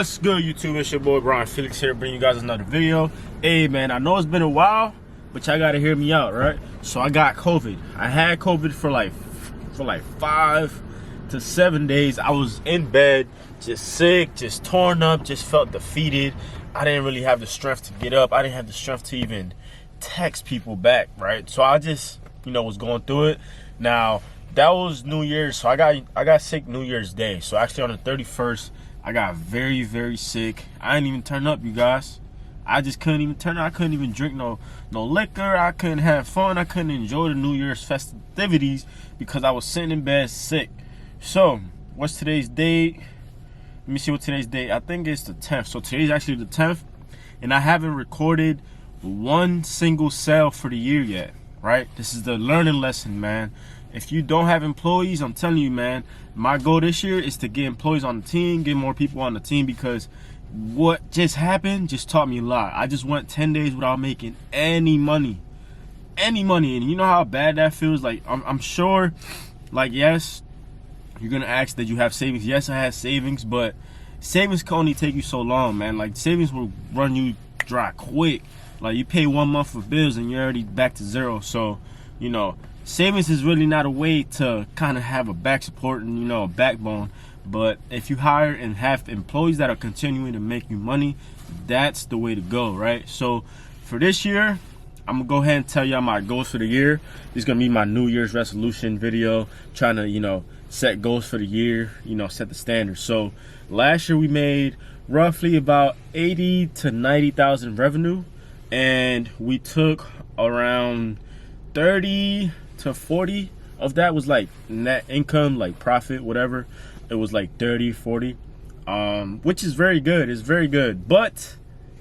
What's good, YouTube? It's your boy Brian Felix here, bringing you guys another video. Hey man, I know it's been a while, but y'all gotta hear me out, right? So I got COVID. I had COVID for like 5 to 7 days. I was in bed, just sick, just torn up, just felt defeated. I didn't really have the strength to get up. I didn't have the strength to even text people back, right? So I just, was going through it. Now, that was New Year's, so I got sick New Year's Day. So actually on the 31st, I got very, very sick. I didn't even turn up, you guys. I just couldn't even turn up. I couldn't even drink no liquor. I couldn't have fun. I couldn't enjoy the New Year's festivities because I was sitting in bed sick. So, what's today's date? Let me see what today's date. I think it's the 10th. So today's actually the 10th, and I haven't recorded one single sale for the year yet, right? This is the learning lesson, man. If you don't have employees, I'm telling you, man, my goal this year is to get employees on the team, get more people on the team, because what just happened just taught me a lot. I just went 10 days without making any money. And you know how bad that feels? Like, I'm sure, like, yes, you're going to ask that you have savings. Yes, I have savings, but savings can only take you so long, man. Like, savings will run you dry quick. Like, you pay 1 month for bills and you're already back to zero. So, savings is really not a way to kind of have a back support and, a backbone. But if you hire and have employees that are continuing to make you money, that's the way to go, right? So for this year, I'm going to go ahead and tell y'all my goals for the year. This is going to be my New Year's resolution video, trying to, set goals for the year, set the standards. So last year we made roughly about 80 to 90,000 revenue, and we took around 30 to 40 of that was like net income, like profit, whatever. It was like 30, 40, which is very good. It's very good, but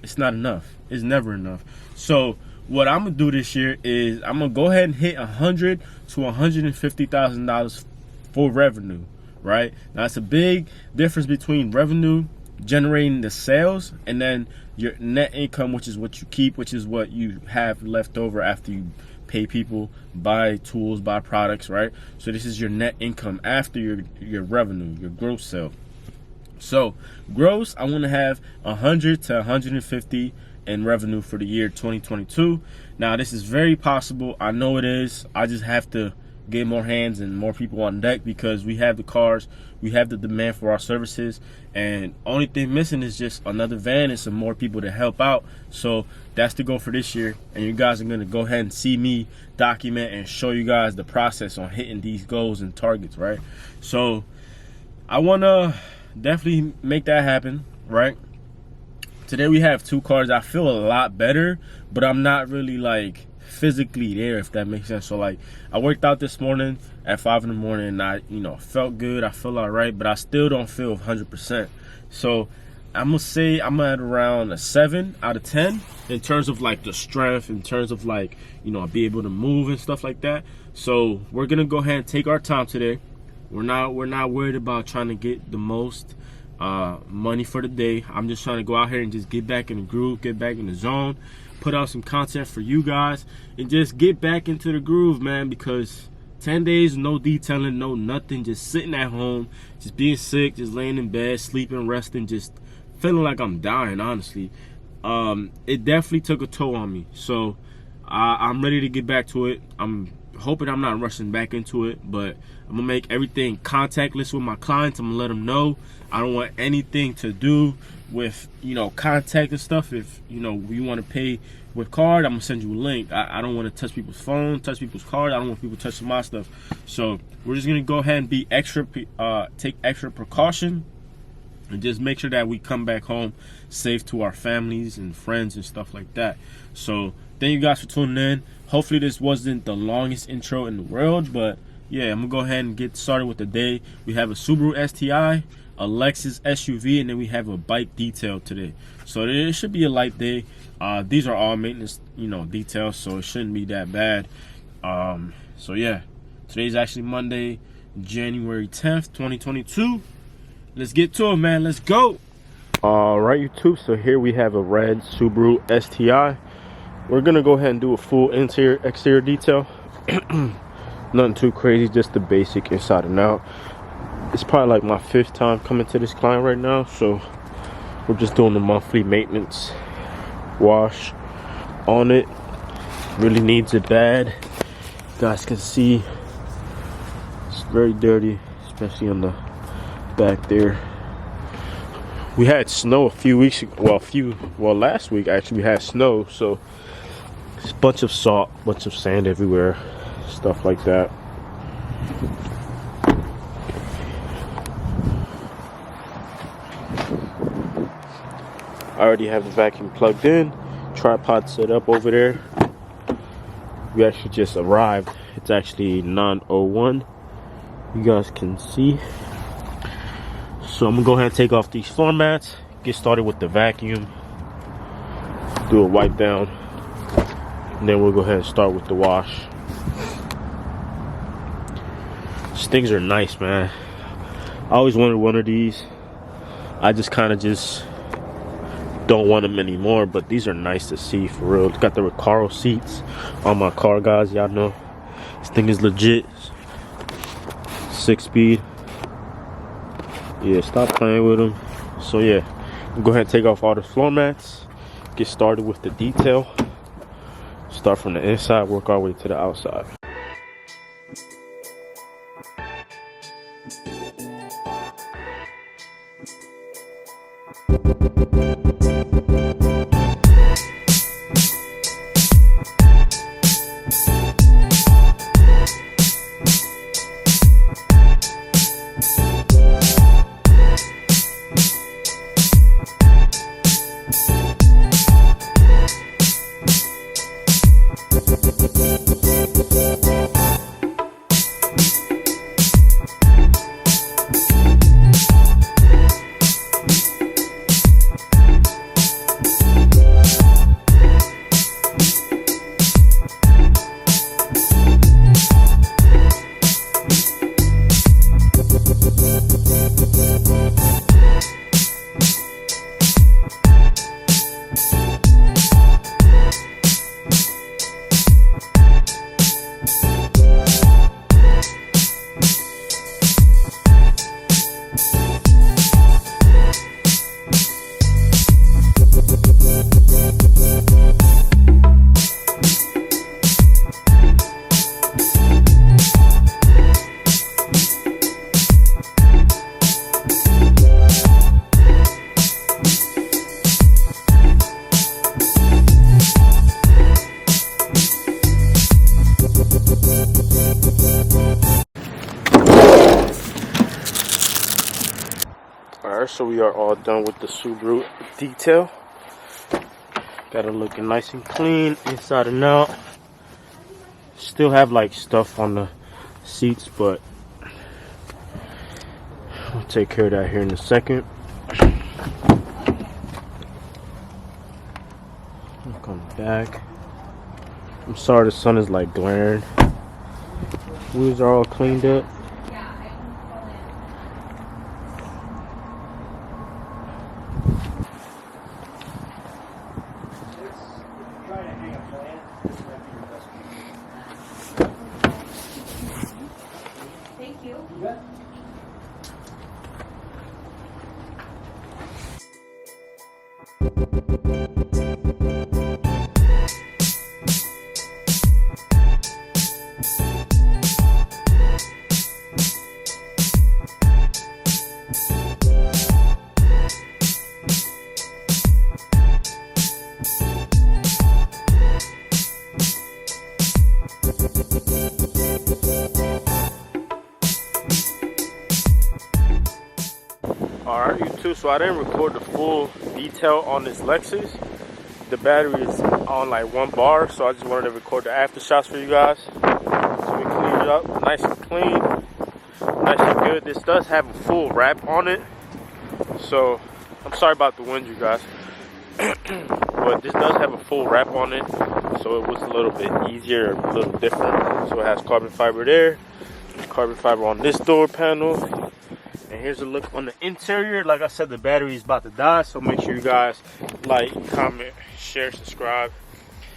it's not enough. It's never enough. So what I'm gonna do this year is I'm gonna go ahead and hit $100 to $150,000 for revenue, right? Now it's a big difference between revenue, generating the sales, and then your net income, which is what you keep, which is what you have left over after you pay people, buy tools, buy products, right? So this is your net income after your revenue, your gross sale. So gross, I want to have 100 to 150 in revenue for the year 2022. Now this is very possible. I know it is. I just have to get more hands and more people on deck, because we have the cars, we have the demand for our services, and only thing missing is just another van and some more people to help out. So that's the goal for this year, and you guys are going to go ahead and see me document and show you guys the process on hitting these goals and targets, right? So I want to definitely make that happen, right? Today we have 2 cars. I feel a lot better, but I'm not really like physically there, if that makes sense. So like, I worked out this morning at 5 in the morning, and I felt good. I feel all right, but I still don't feel 100%. So I'm gonna say I'm at around a 7 out of 10 in terms of like the strength, in terms of like, I'll be able to move and stuff like that. So we're gonna go ahead and take our time today. We're not worried about trying to get the most money for the day. I'm just trying to go out here and just get back in the groove, get back in the zone, put out some content for you guys, and just get back into the groove, man, because 10 days, no detailing, no nothing, just sitting at home, just being sick, just laying in bed, sleeping, resting, just feeling like I'm dying, honestly. It definitely took a toll on me. So I'm ready to get back to it. I'm hoping I'm not rushing back into it, but I'm gonna make everything contactless with my clients. I'm gonna let them know I don't want anything to do with contact and stuff. If you want to pay with card, I'm gonna send you a link. I don't want to touch people's phone, touch people's card. I don't want people touching my stuff. So we're just gonna go ahead and be take extra precaution, and just make sure that we come back home safe to our families and friends and stuff like that. So thank you guys for tuning in. Hopefully this wasn't the longest intro in the world, but yeah, I'm gonna go ahead and get started with the day. We have a Subaru STI, a Lexus SUV, and then we have a bike detail today. So it should be a light day. These are all maintenance, details, so it shouldn't be that bad. So yeah, today's actually Monday, January 10th, 2022. Let's get to it, man. Let's go. All right, YouTube. So here we have a red Subaru STI. We're gonna go ahead and do a full interior, exterior detail. Nothing too crazy, just the basic inside and out. It's probably like my 5th time coming to this client right now, so We're just doing the monthly maintenance wash on it. Really needs it bad. You guys can see it's very dirty, especially on the back there. We had snow a few weeks ago. Well, last week actually we had snow, so it's a bunch of salt, bunch of sand everywhere, stuff like that. I already have the vacuum plugged in, tripod set up over there. We actually just arrived. It's actually 9:01. You guys can see. So I'm gonna go ahead and take off these floor mats, get started with the vacuum, do a wipe down, and then we'll go ahead and start with the wash. These things are nice, man. I always wanted one of these. I just kind of don't want them anymore, but these are nice to see, for real. It's got the Recaro seats on my car, guys. Y'all know this thing is legit. 6-speed. Yeah, stop playing with them. So yeah, we'll go ahead and take off all the floor mats, get started with the detail, start from the inside, work our way to the outside. Alright, so we are all done with the Subaru detail. Got it looking nice and clean inside and out. Still have like stuff on the seats, but we'll take care of that here in a second. I'll come back. I'm sorry the sun is like glaring. Wheels are all cleaned up. Thank you. Alright, you too. So I didn't record the full detail on this Lexus. The battery is on like 1 bar, so I just wanted to record the after shots for you guys. So we cleaned it up nice and clean, nice and good. This does have a full wrap on it, so I'm sorry about the wind, you guys. But this does have a full wrap on it, so it was a little bit easier, a little different. So it has carbon fiber there, carbon fiber on this door panel. And here's a look on the interior. Like I said, the battery is about to die, so make sure you guys like, comment, share, subscribe.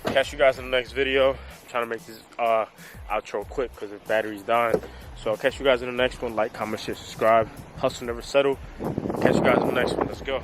Catch you guys in the next video. I'm trying to make this outro quick because the battery's dying. So I'll catch you guys in the next one. Like, comment, share, subscribe. Hustle never settle. Catch you guys in the next one. Let's go.